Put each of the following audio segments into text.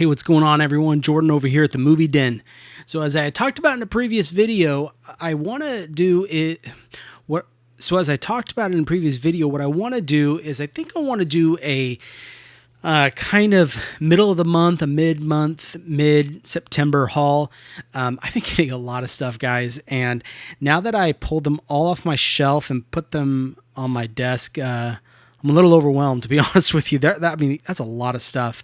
Hey, what's going on, everyone? Jordan over here at the Movie Den. So as I talked about in a previous video, I want to do it. What I want to do is I think I want to do a kind of middle of the month, a mid-September haul. I've been getting a lot of stuff, guys, and now that I pulled them all off my shelf and put them on my desk, I'm a little overwhelmed, to be honest with you. That's a lot of stuff.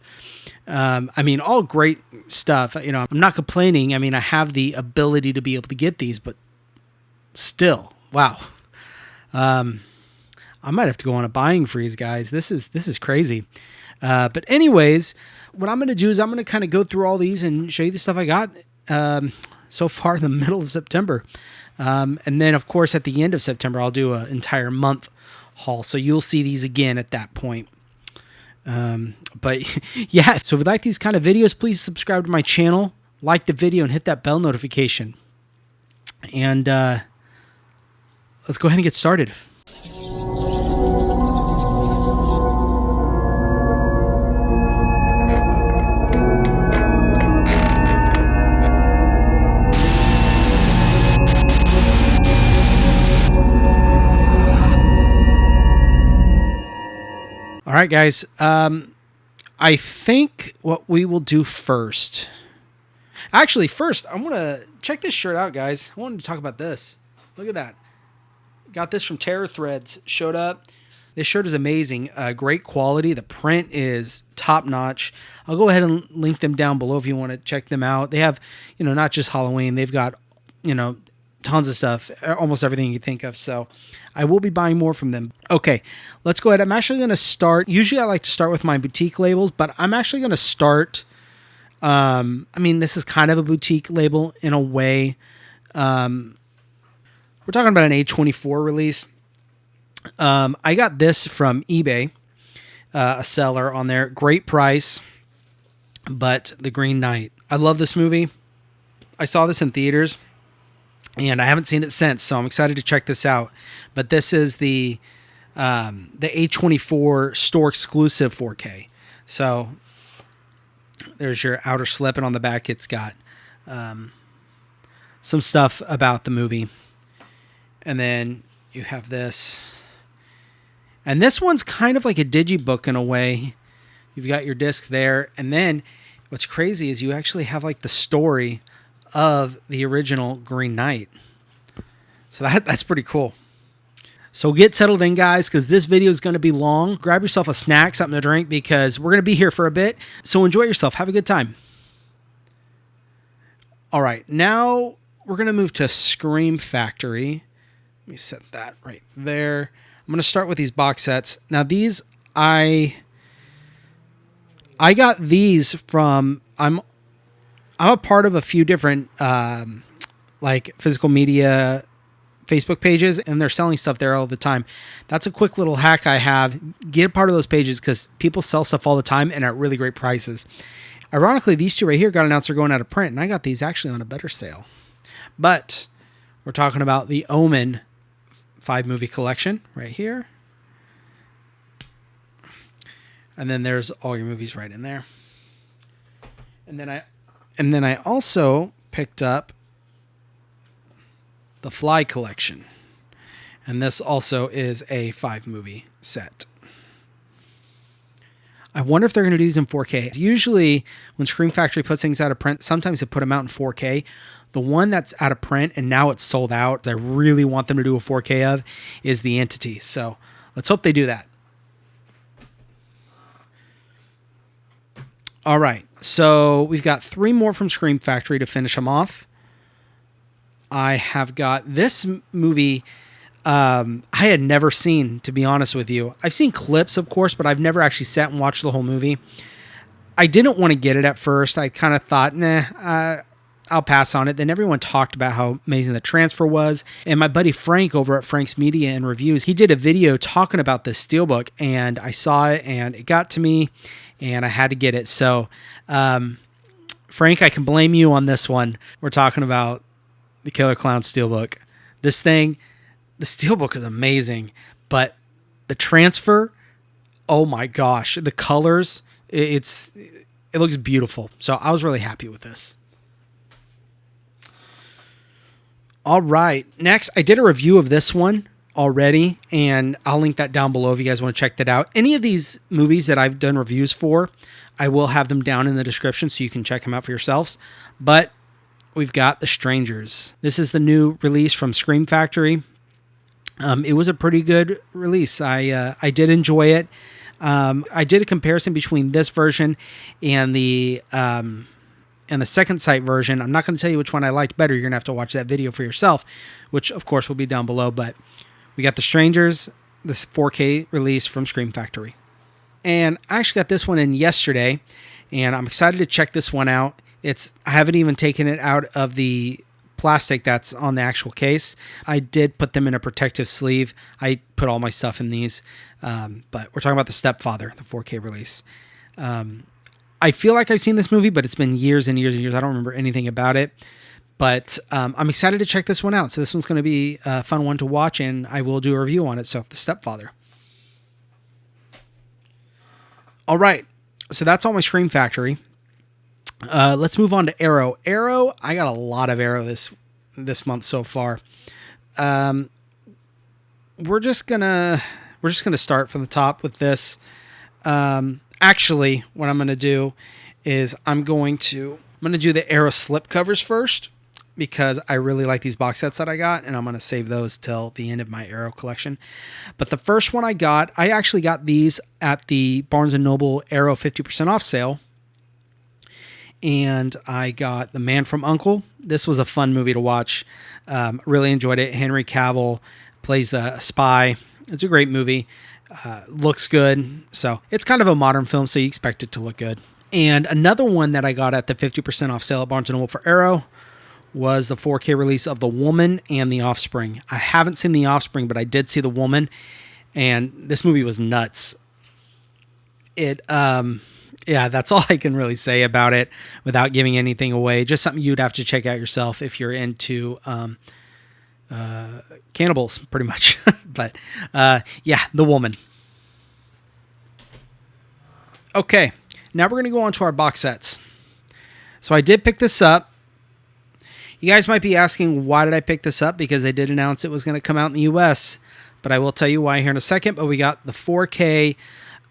All great stuff. I'm not complaining. I have the ability to be able to get these, but still, wow. I might have to go on a buying freeze, guys. This is crazy. But anyways, what I'm going to do is I'm going to kind of go through all these and show you the stuff I got so far in the middle of September. And then, of course, at the end of September, I'll do an entire month haul. So you'll see these again at that point. But yeah, so if you like these kind of videos, please subscribe to my channel, like the video, and hit that bell notification. And let's go ahead and get started. All right, guys. I think what we will do first. Actually, first, I want to check this shirt out, guys. I wanted to talk about this. Look at that. Got this from Terror Threads. Showed up. This shirt is amazing. Great quality. The print is top notch. I'll go ahead and link them down below if you want to check them out. They have, not just Halloween. They've got, tons of stuff, almost everything you think of. So I will be buying more from them. Okay, let's go ahead. I'm actually going to start. Usually I like to start with my boutique labels, but I'm actually going to start. This is kind of a boutique label in a way. We're talking about an A24 release. I got this from eBay, a seller on there. Great price, but The Green Knight. I love this movie. I saw this in theaters, and I haven't seen it since, so I'm excited to check this out. But this is the A24 store exclusive 4K. So there's your outer slip, and on the back it's got some stuff about the movie. And then you have this. And this one's kind of like a digibook in a way. You've got your disc there. And then what's crazy is you actually have like the story of the original Green Knight. So that's pretty cool. So get settled in, guys, because this video is going to be long. Grab yourself a snack, something to drink, because we're going to be here for a bit. So enjoy yourself. Have a good time. All right, now we're going to move to Scream Factory. Let me set that right there. I'm going to start with these box sets. Now these, I got these from, I'm a part of a few different like physical media Facebook pages, and they're selling stuff there all the time. That's a quick little hack I have. Get a part of those pages because people sell stuff all the time and at really great prices. Ironically, these two right here got announced they're going out of print, and I got these actually on a better sale. But we're talking about the Omen 5-movie collection right here. And then there's all your movies right in there. And then I also picked up the Fly collection. And this also is a 5-movie set. I wonder if they're going to do these in 4K. Usually when Scream Factory puts things out of print, sometimes they put them out in 4K. The one that's out of print and now it's sold out, I really want them to do a 4K of, is The Entity. So let's hope they do that. All right, so we've got 3 more from Scream Factory to finish them off. I have got this movie I had never seen, to be honest with you. I've seen clips, of course, but I've never actually sat and watched the whole movie. I didn't want to get it at first. I kind of thought, I'll pass on it. Then everyone talked about how amazing the transfer was. And my buddy Frank over at Frank's Media and Reviews, he did a video talking about this steelbook, and I saw it and it got to me and I had to get it. So, Frank, I can blame you on this one. We're talking about the Killer Clown steelbook. This thing, the steelbook is amazing, but the transfer, oh my gosh, the colors, it's it looks beautiful. So I was really happy with this. All right. Next, I did a review of this one already, and I'll link that down below if you guys want to check that out. Any of these movies that I've done reviews for, I will have them down in the description so you can check them out for yourselves. But we've got The Strangers. This is the new release from Scream Factory. It was a pretty good release. I did enjoy it. I did a comparison between this version and the second sight version. I'm not going to tell you which one I liked better. You're going to have to watch that video for yourself, which of course will be down below. But we got The Strangers, this 4K release from Scream Factory. And I actually got this one in yesterday, and I'm excited to check this one out. I haven't even taken it out of the plastic that's on the actual case. I did put them in a protective sleeve. I put all my stuff in these, but we're talking about The Stepfather, the 4K release. I feel like I've seen this movie, but it's been years and years and years. I don't remember anything about it, but I'm excited to check this one out. So this one's going to be a fun one to watch, and I will do a review on it. So The Stepfather. All right, so that's all my Scream Factory. Let's move on to Arrow. Arrow, I got a lot of Arrow this month so far. We're just gonna start from the top with this. Actually, what I'm gonna do is I'm gonna do the Arrow slipcovers first, because I really like these box sets that I got, and I'm gonna save those till the end of my Arrow collection. But the first one I actually got these at the Barnes & Noble Arrow 50% off sale. And I got The Man from U.N.C.L.E. This was a fun movie to watch. Really enjoyed it. Henry Cavill plays a spy. It's a great movie. Looks good. So it's kind of a modern film, so you expect it to look good. And another one that I got at the 50% off sale at Barnes & Noble for Arrow was the 4K release of The Woman and The Offspring. I haven't seen The Offspring, but I did see The Woman, and this movie was nuts. Yeah, that's all I can really say about it without giving anything away. Just something you'd have to check out yourself if you're into cannibals, pretty much. But yeah, The Woman. Okay, now we're going to go on to our box sets. So I did pick this up. You guys might be asking, why did I pick this up? Because they did announce it was going to come out in the US. But I will tell you why here in a second. But we got the 4K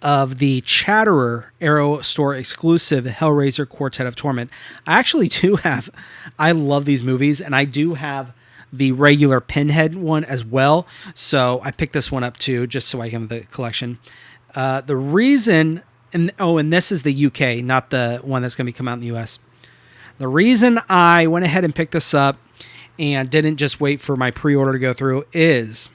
of the Chatterer Arrow Store exclusive Hellraiser Quartet of Torment. I love these movies, and I do have the regular Pinhead one as well. So I picked this one up too, just so I can have the collection. The reason, and this is the UK, not the one that's going to come out in the US. The reason I went ahead and picked this up and didn't just wait for my pre-order to go through is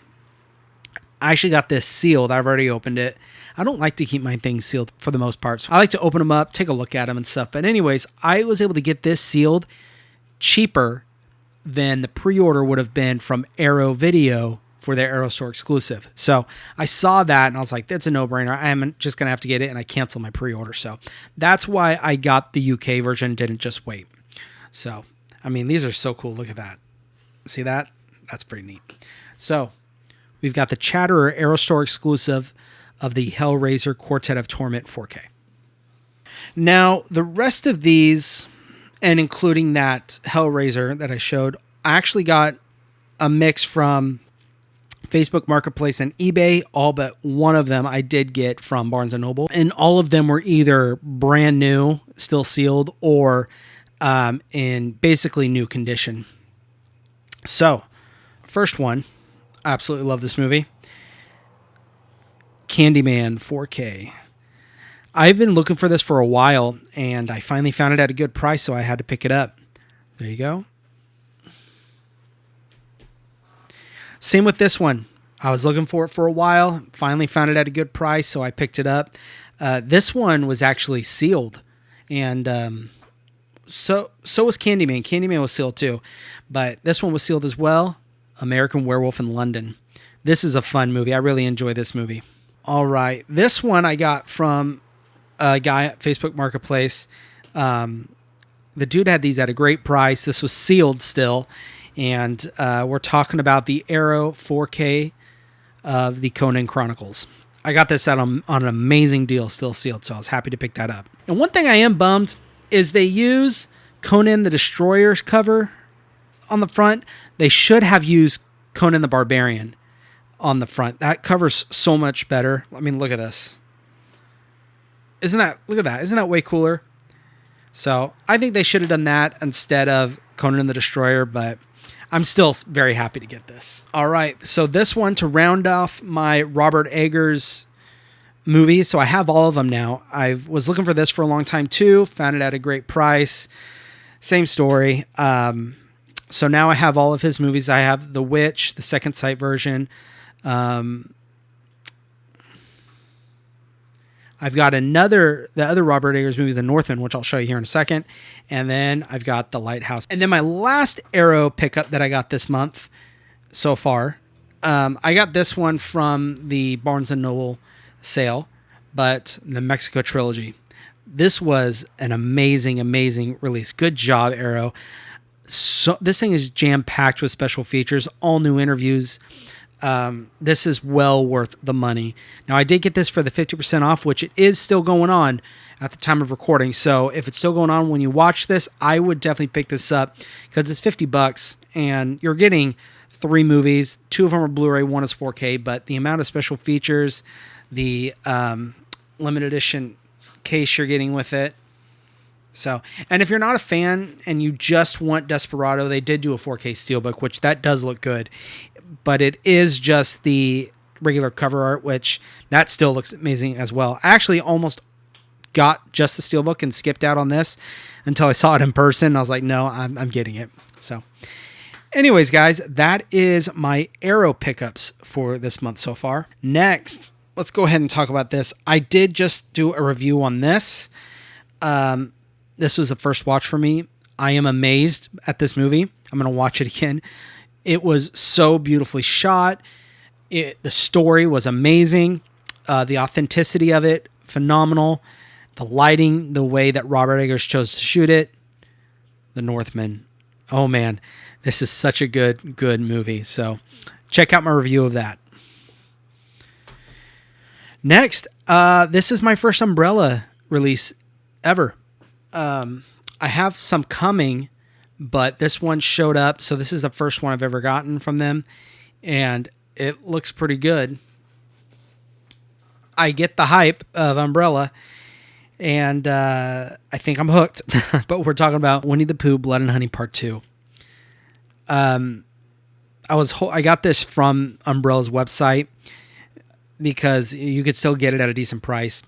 I actually got this sealed. I've already opened it. I don't like to keep my things sealed for the most part. So I like to open them up, take a look at them and stuff. But anyways, I was able to get this sealed cheaper than the pre-order would have been from Arrow Video for their Arrow Store exclusive. So I saw that and I was like, that's a no-brainer. I'm just going to have to get it, and I canceled my pre-order. So that's why I got the UK version and didn't just wait. So, I mean, these are so cool. Look at that. See that? That's pretty neat. So we've got the Chatterer Arrow Store exclusive of the Hellraiser Quartet of Torment 4K. Now, the rest of these, and including that Hellraiser that I showed, I actually got a mix from Facebook Marketplace and eBay. All but one of them I did get from Barnes & Noble. And all of them were either brand new, still sealed, or in basically new condition. So, first one, I absolutely love this movie. Candyman 4K. I've been looking for this for a while, and I finally found it at a good price, so I had to pick it up. There you go. Same with this one. I was looking for it for a while, finally found it at a good price, so I picked it up. This one was actually sealed, and so was Candyman. Candyman was sealed too, but this one was sealed as well. American Werewolf in London. This is a fun movie. I really enjoy this movie. All right. This one I got from a guy at Facebook Marketplace. The dude had these at a great price. This was sealed still. And we're talking about the Arrow 4K of the Conan Chronicles. I got this out on an amazing deal, still sealed, so I was happy to pick that up. And one thing I am bummed is they use Conan the Destroyer's cover on the front. They should have used Conan the Barbarian on the front. That cover's so much better. I mean, look at this. Look at that. Isn't that way cooler? So I think they should have done that instead of Conan the Destroyer, but I'm still very happy to get this. All right. So this one, to round off my Robert Eggers movies. So I have all of them now. I was looking for this for a long time too. Found it at a great price. Same story. So now I have all of his movies. I have The Witch, the Second Sight version. I've got the other Robert Eggers movie, The Northman, which I'll show you here in a second. And then I've got The Lighthouse. And then my last Arrow pickup that I got this month so far, I got this one from the Barnes & Noble sale, but the Mexico Trilogy. This was an amazing, amazing release. Good job, Arrow. So this thing is jam-packed with special features, all new interviews. This is well worth the money. Now, I did get this for the 50% off, which it is still going on at the time of recording. So if it's still going on when you watch this, I would definitely pick this up because it's $50 and you're getting 3 movies. 2 of them are Blu-ray, 1 is 4K, but the amount of special features, the limited edition case you're getting with it. So, and if you're not a fan and you just want Desperado, they did do a 4K steelbook, which that does look good. But it is just the regular cover art, which that still looks amazing as well. I actually almost got just the steelbook and skipped out on this until I saw it in person. I was like, no, I'm getting it. So anyways, guys, that is my Arrow pickups for this month so far. Next, let's go ahead and talk about this. I did just do a review on this. This was the first watch for me. I am amazed at this movie. I'm going to watch it again. It was so beautifully shot. The story was amazing. The authenticity of it, phenomenal. The lighting, the way that Robert Eggers chose to shoot it. The Northman. Oh man, this is such a good movie. So check out my review of that. Next, this is my first Umbrella release ever. I have some coming, but this one showed up. So this is the first one I've ever gotten from them. And it looks pretty good. I get the hype of Umbrella. And I think I'm hooked. But we're talking about Winnie the Pooh, Blood and Honey Part 2. I got this from Umbrella's website because you could still get it at a decent price.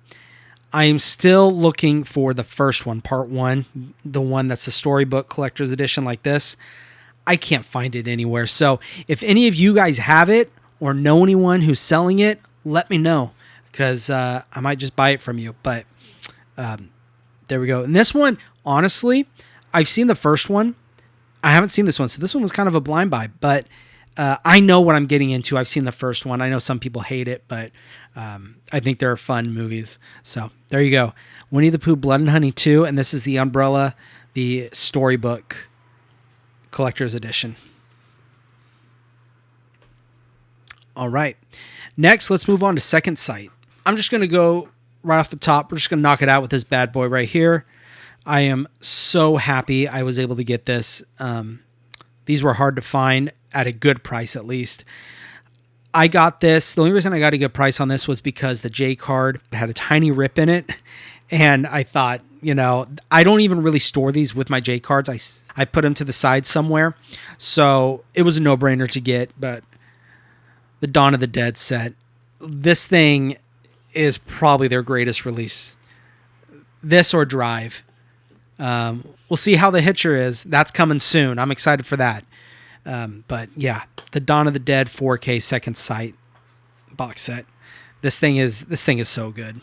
I am still looking for the first one, Part 1, the one that's the storybook collector's edition like this. I can't find it anywhere. So if any of you guys have it or know anyone who's selling it, let me know because I might just buy it from you. But there we go. And this one, honestly, I've seen the first one. I haven't seen this one. So this one was kind of a blind buy, but I know what I'm getting into. I've seen the first one. I know some people hate it, but I think they're fun movies. So there you go. Winnie the Pooh, Blood and Honey 2. And this is the Umbrella, the storybook collector's edition. All right. Next, let's move on to Second Sight. I'm just going to go right off the top. We're just going to knock it out with this bad boy right here. I am so happy I was able to get this. These were hard to find at a good price, at least. I got this. The only reason I got a good price on this was because the J card had a tiny rip in it. And I thought, I don't even really store these with my J cards. I put them to the side somewhere. So it was a no-brainer to get. But the Dawn of the Dead set, this thing is probably their greatest release. This or Drive. We'll see how The Hitcher is. That's coming soon. I'm excited for that. But yeah, the Dawn of the Dead 4K Second Sight box set. This thing is so good.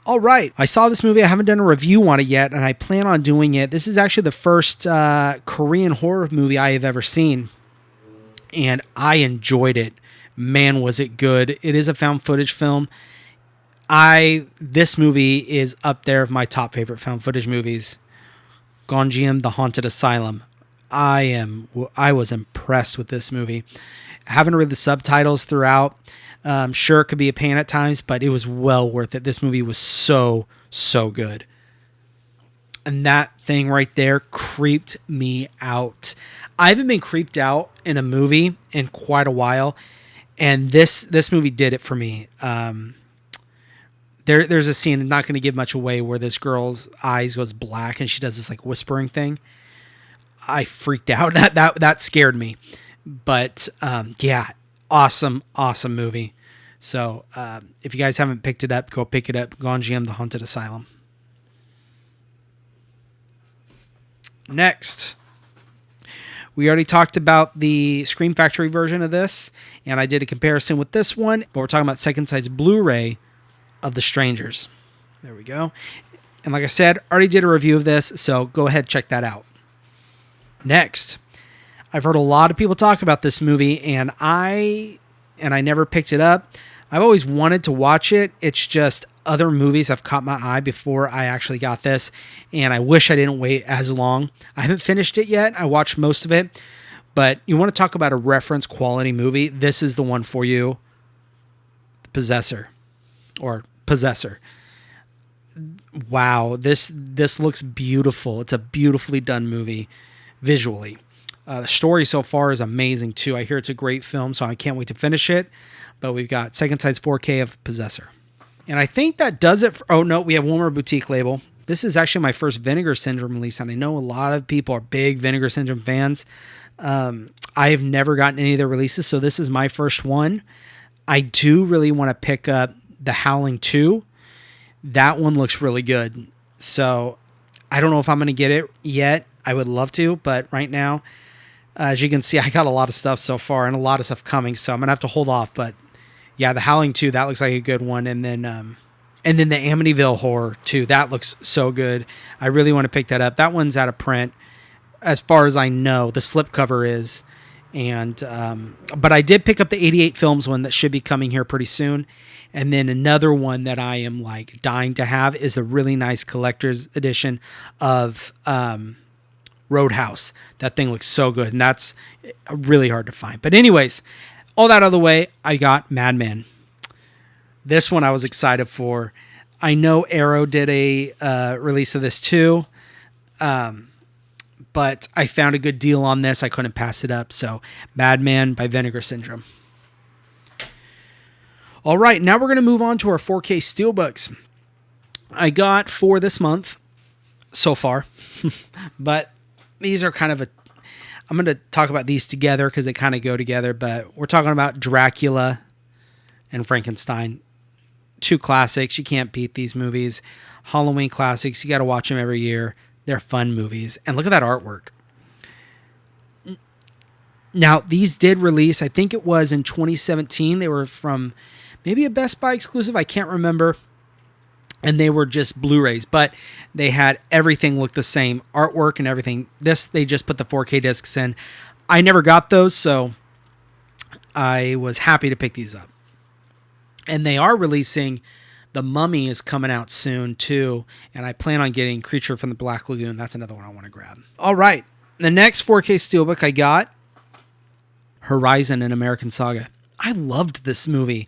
All right. I saw this movie. I haven't done a review on it yet, and I plan on doing it. This is actually the first Korean horror movie I have ever seen, and I enjoyed it. Man, was it good. It is a found footage film. This movie is up there of my top favorite found footage movies. Gonjiam, The Haunted Asylum. I was impressed with this movie. Having to read the subtitles throughout, sure, it could be a pain at times, but it was well worth it. This movie was so good. And that thing right there creeped me out. I haven't been creeped out in a movie in quite a while, and this movie did it for me. There's a scene, I'm not going to give much away, where this girl's eyes goes black and she does this like whispering thing. I freaked out. That scared me. But yeah, awesome movie. So if you guys haven't picked it up, go pick it up. Go on GM, The Haunted Asylum. Next, we already talked about the Scream Factory version of this, and I did a comparison with this one, but we're talking about Second Sight's Blu-ray of The Strangers. There we go. And like I said, already did a review of this, so go ahead, check that out. Next, I've heard a lot of people talk about this movie, and I never picked it up. I've always wanted to watch it. It's just other movies have caught my eye before I actually got this, and I wish I didn't wait as long. I haven't finished it yet. I watched most of it, but you want to talk about a reference quality movie, this is the one for you. Possessor. Wow, this looks beautiful. It's a beautifully done movie visually. The story so far is amazing too. I hear it's a great film, so I can't wait to finish it. But we've got Second Sight's 4K of Possessor. And I think that does it for... Oh, no, we have one more boutique label. This is actually my first Vinegar Syndrome release, and I know a lot of people are big Vinegar Syndrome fans. I have never gotten any of their releases, so this is my first one. I do really want to pick up The Howling 2. That one looks really good. So I don't know if I'm going to get it yet. I would love to, but right now, as you can see, I got a lot of stuff so far and a lot of stuff coming, so I'm going to have to hold off. But yeah, The Howling 2, that looks like a good one. And then the Amityville Horror 2, that looks so good. I really want to pick that up. That one's out of print, as far as I know. The slipcover is. And but I did pick up the 88 Films one that should be coming here pretty soon. And then another one that I am like dying to have is a really nice collector's edition of Roadhouse. That thing looks so good, and that's really hard to find. But anyways, all that out of the way, I got Madman. This one I was excited for. I know Arrow did a release of this too, but I found a good deal on this. I couldn't pass it up. So Madman by Vinegar Syndrome. All right, now we're going to move on to our 4K Steelbooks. I got 4 this month so far, but these are kind of I'm going to talk about these together because they kind of go together, but we're talking about Dracula and Frankenstein. 2 classics. You can't beat these movies. Halloween classics. You got to watch them every year. They're fun movies. And look at that artwork. Now, these did release, I think it was in 2017. They were from maybe a Best Buy exclusive. I can't remember. And they were just Blu-rays, but they had everything look the same, artwork and everything. This, they just put the 4K discs in. I never got those, so I was happy to pick these up. And they are releasing, The Mummy is coming out soon too, and I plan on getting Creature from the Black Lagoon. That's another one I want to grab. All right, the next 4K Steelbook I got, Horizon: An American Saga. I loved this movie.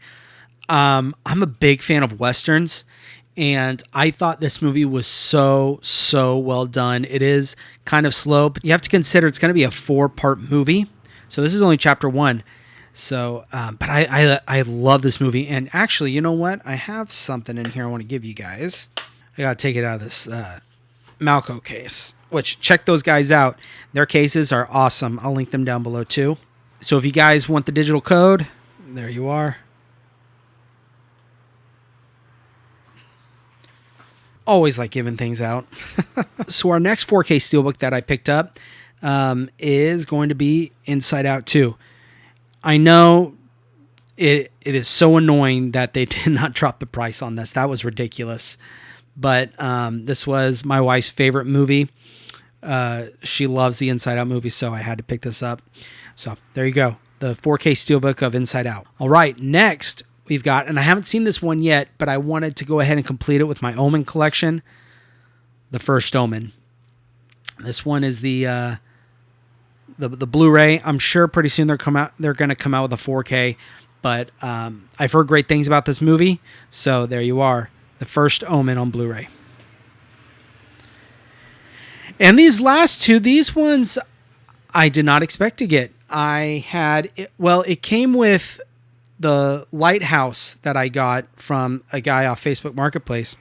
I'm a big fan of Westerns, and I thought this movie was so well done. It is kind of slow, but you have to consider it's going to be a 4-part movie. So this is only chapter 1. So, but I love this movie. And actually, you know what? I have something in here I want to give you guys. I got to take it out of this Malko case, which check those guys out. Their cases are awesome. I'll link them down below too. So if you guys want the digital code, there you are. Always like giving things out. So our next 4K Steelbook that I picked up is going to be Inside Out 2. I know it is so annoying that they did not drop the price on this. That was ridiculous. But this was my wife's favorite movie. She loves the Inside Out movie, so I had to pick this up. So there you go. The 4K Steelbook of Inside Out. All right, next we've got, and I haven't seen this one yet, but I wanted to go ahead and complete it with my Omen collection. The First Omen. This one is the the Blu-ray. I'm sure pretty soon they're going to come out with a 4K. But I've heard great things about this movie, so there you are, the first Omen on Blu-ray. And these last two, these ones I did not expect to get. It came with the Lighthouse that I got from a guy off Facebook Marketplace,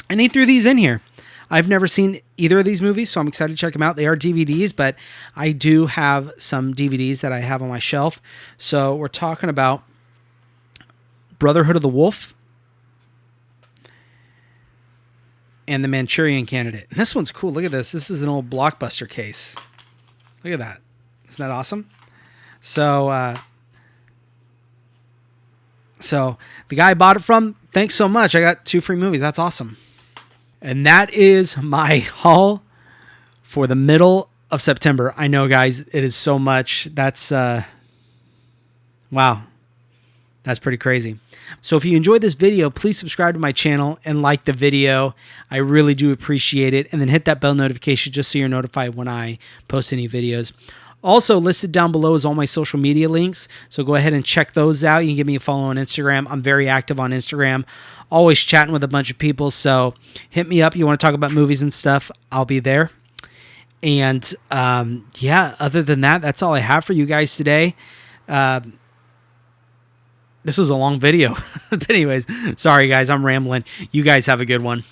and he threw these in here. I've never seen either of these movies, so I'm excited to check them out. They are DVDs, but I do have some DVDs that I have on my shelf. So we're talking about Brotherhood of the Wolf and The Manchurian Candidate. And this one's cool. Look at this. This is an old Blockbuster case. Look at that. Isn't that awesome? So the guy I bought it from, thanks so much. I got 2 free movies. That's awesome. And that is my haul for the middle of September. I know, guys, it is so much. That's, wow. That's pretty crazy. So if you enjoyed this video, please subscribe to my channel and like the video. I really do appreciate it. And then hit that bell notification just so you're notified when I post any videos. Also listed down below is all my social media links. So go ahead and check those out. You can give me a follow on Instagram. I'm very active on Instagram. Always chatting with a bunch of people. So hit me up. You want to talk about movies and stuff, I'll be there. And yeah, other than that, that's all I have for you guys today. This was a long video. But anyways, sorry guys, I'm rambling. You guys have a good one.